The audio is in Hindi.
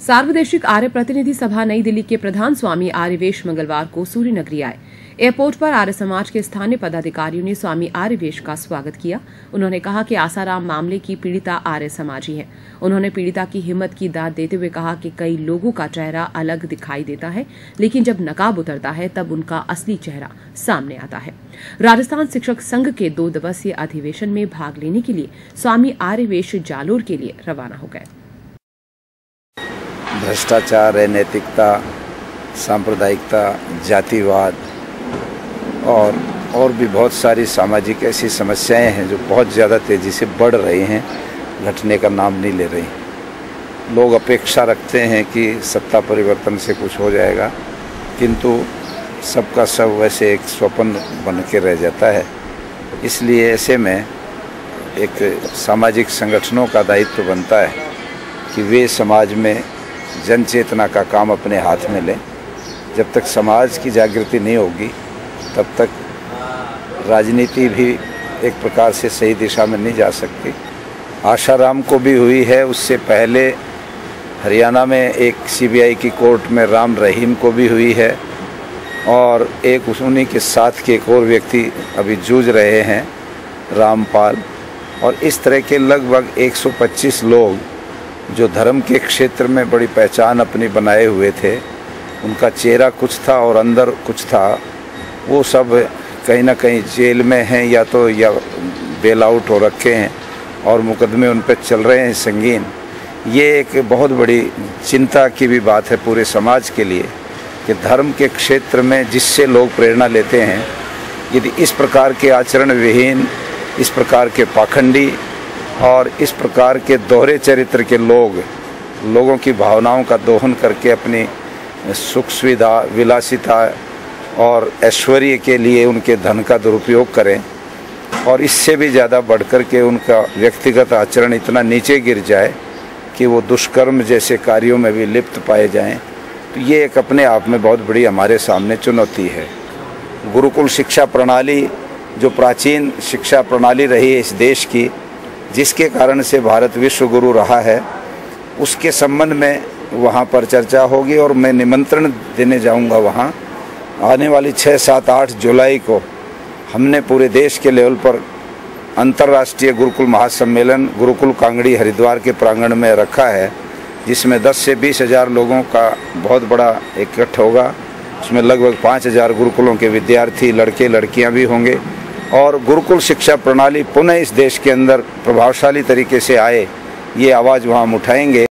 सार्वदेशिक आर्य प्रतिनिधि सभा नई दिल्ली के प्रधान स्वामी आर्यवेश मंगलवार को सूर्य नगरी आए। एयरपोर्ट पर आर्य समाज के स्थानीय पदाधिकारियों ने स्वामी आर्यवेश का स्वागत किया। उन्होंने कहा कि आसाराम मामले की पीड़िता आर्य समाज ही है। उन्होंने पीड़िता की हिम्मत की दाद देते हुए कहा कि कई लोगों का चेहरा अलग दिखाई देता है, लेकिन जब नकाब उतरता है तब उनका असली चेहरा सामने आता है। राजस्थान शिक्षक संघ के 2 दिवसीय अधिवेशन में भाग लेने के लिए स्वामी आर्यवेश जालोर के लिए रवाना हो गए। भ्रष्टाचार, अनैतिकता, सांप्रदायिकता, जातिवाद और भी बहुत सारी सामाजिक ऐसी समस्याएं हैं जो बहुत ज़्यादा तेज़ी से बढ़ रही हैं, घटने का नाम नहीं ले रही। लोग अपेक्षा रखते हैं कि सत्ता परिवर्तन से कुछ हो जाएगा, किंतु सबका सब वैसे एक स्वप्न बन के रह जाता है। इसलिए ऐसे में एक सामाजिक संगठनों का दायित्व बनता है कि वे समाज में जन चेतना का काम अपने हाथ में लें। जब तक समाज की जागृति नहीं होगी तब तक राजनीति भी एक प्रकार से सही दिशा में नहीं जा सकती। आसाराम को भी हुई है, उससे पहले हरियाणा में एक सीबीआई की कोर्ट में राम रहीम को भी हुई है, और एक उन्हीं के साथ के एक और व्यक्ति अभी जूझ रहे हैं, रामपाल। और इस तरह के लगभग 125 लोग जो धर्म के क्षेत्र में बड़ी पहचान अपनी बनाए हुए थे, उनका चेहरा कुछ था और अंदर कुछ था, वो सब कहीं ना कहीं जेल में हैं या बेल आउट हो रखे हैं और मुकदमे उन पर चल रहे हैं संगीन। ये एक बहुत बड़ी चिंता की भी बात है पूरे समाज के लिए कि धर्म के क्षेत्र में जिससे लोग प्रेरणा लेते हैं, यदि इस प्रकार के आचरण विहीन, इस प्रकार के पाखंडी और इस प्रकार के दोहरे चरित्र के लोगों की भावनाओं का दोहन करके अपनी सुख सुविधा, विलासिता और ऐश्वर्य के लिए उनके धन का दुरुपयोग करें, और इससे भी ज़्यादा बढ़कर के उनका व्यक्तिगत आचरण इतना नीचे गिर जाए कि वो दुष्कर्म जैसे कार्यों में भी लिप्त पाए जाएं, तो ये एक अपने आप में बहुत बड़ी हमारे सामने चुनौती है। गुरुकुल शिक्षा प्रणाली जो प्राचीन शिक्षा प्रणाली रही है इस देश की, जिसके कारण से भारत विश्व गुरु रहा है, उसके संबंध में वहाँ पर चर्चा होगी और मैं निमंत्रण देने जाऊँगा वहाँ। आने वाली 6, 7, 8 जुलाई को हमने पूरे देश के लेवल पर अंतर्राष्ट्रीय गुरुकुल महासम्मेलन गुरुकुल कांगड़ी हरिद्वार के प्रांगण में रखा है, जिसमें 10 से 20 हज़ार लोगों का बहुत बड़ा इकट्ठ होगा। उसमें लगभग 5 हज़ार गुरुकुलों के विद्यार्थी, लड़के लड़कियां भी होंगे, और गुरुकुल शिक्षा प्रणाली पुनः इस देश के अंदर प्रभावशाली तरीके से आए, ये आवाज़ वहाँ हम उठाएंगे।